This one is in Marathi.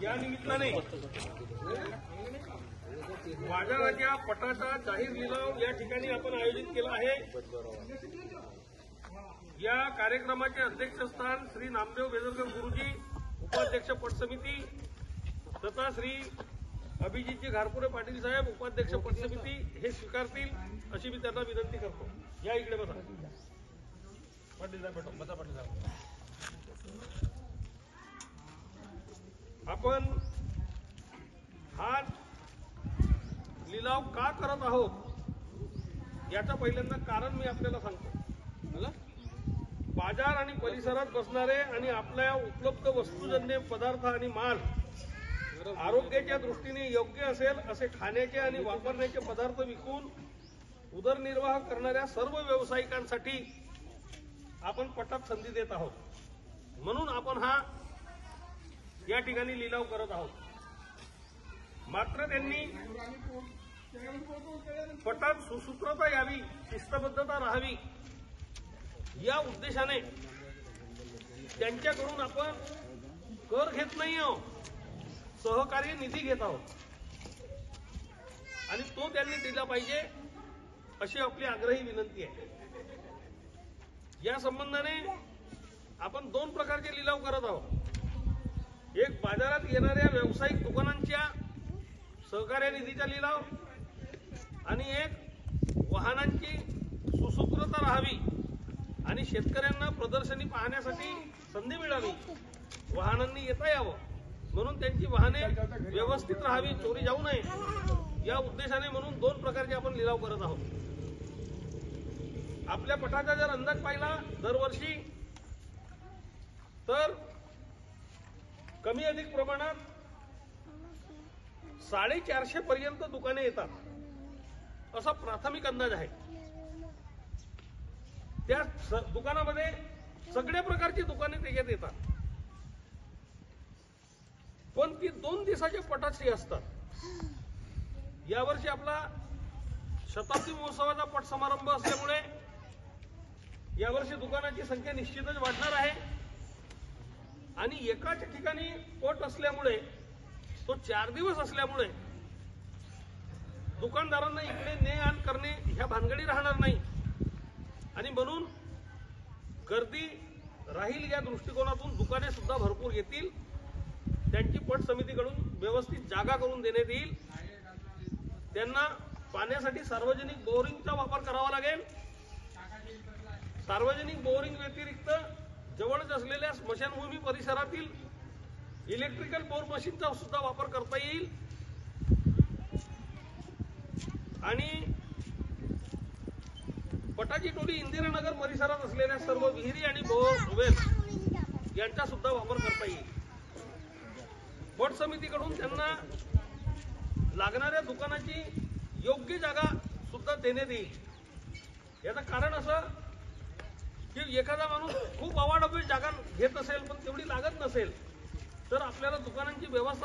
या निमित्ताने बाजाराच्या पटाचा जाहीर लिलाव या ठिकाणी आपण आयोजित केला आहे। या कार्यक्रमाचे अध्यक्षस्थान श्री नामदेव बेदरकर गुरुजी, उपाध्यक्ष पट समिती तथा श्री अभिजितजी घारपुरे पाटील साहेब, उपाध्यक्ष पट समिती हे स्वीकारतील अशी मी त्यांना विनंती करतो। या इकडे बसा पाटील साहेब, बसा पाटील साहेब। आपण हा लिलाव का करत आहोत याचं पहिल्यांदा कारण मी आपल्याला सांगतो। बाजार आणि परिसरात बसणारे आणि आपल्या उपलब्ध वस्तूजन्य पदार्थ आणि माल आरोग्याच्या दृष्टीने योग्य असेल असे खाण्याचे आणि वापरण्याचे पदार्थ विकून उदरनिर्वाह करणाऱ्या सर्व व्यावसायिकांसाठी आपण पटात संधी देत आहोत। म्हणून आपण हा या ठिकाणी लिलाव करत आहोत। मात्र त्यांनी पटात सुसूत्रता यावी, शिस्तबद्धता राहावी या उद्देशाने त्यांच्याकडून आपण कर घेत नाही आहोत, सहकार्य निधी घेत आहोत आणि तो त्यांनी दिला पाहिजे अशी आपली आग्रही विनंती आहे। या संबंधाने आपण दोन प्रकारचे लिलाव करत आहोत। एक बाजारात येणाऱ्या व्यावसायिक दुकानांच्या सहकार्य निधीचा लिलाव आणि एक वाहनांची सुसूत्रता राहावी आणि शेतकऱ्यांना प्रदर्शनी पाहण्यासाठी संधी मिळावी, वाहनांनी येता यावं म्हणून त्यांची वाहने व्यवस्थित राहावी, चोरी जाऊ नये या उद्देशाने म्हणून दोन प्रकारचे आपण लिलाव करत आहोत। आपल्या पटाचा जर अंदाज पाहिला दरवर्षी तर कमी अधिक प्रमाणात 450 पर्यंत दुकाने येतात असा प्राथमिक अंदाज आहे। त्या दुकानामध्ये सगळ्या प्रकारची दुकाने त्याच्यात येतात, पण ती 2 दिवसाच्या पटाची असतात। यावर्षी आपला शताब्दी महोत्सवाचा पट समारंभ असल्यामुळे यावर्षी दुकानाची संख्या निश्चितच वाढणार आहे आणि एकाच ठिकाणी पट असल्यामुळे तो 4 दिवस असल्यामुळे दुकानदारांना इकडे ने आण करणे ह्या भानगडी राहणार नाही आणि म्हणून गर्दी राहील या दृष्टिकोनातून दुकाने सुद्धा भरपूर येतील। त्यांची पट समितीकडून व्यवस्थित जागा करून देण्यात येईल। त्यांना पाण्यासाठी सार्वजनिक बोरिंगचा वापर करावा लागेल। सार्वजनिक बोरिंग व्यतिरिक्त जवळच असलेल्या स्मशानभूमी परिसरातील इलेक्ट्रिकल बोर मशीनचा सुद्धा वापर करता येईल आणि पटाची टोली इंदिरानगर परिसरात असलेल्या सर्व विहिरी आणि बोरवेल यांचा सुद्धा वापर करता येईल। पट समितीकडून त्यांना लागणाऱ्या दुकानाची योग्य जागा सुद्धा देण्यात येईल। याचं कारण असं की एखादा माणूस खूप अवाढव्य जागा घेत असेल पण तेवढी लागत नसेल तर आपल्याला दुकानांची व्यवस्था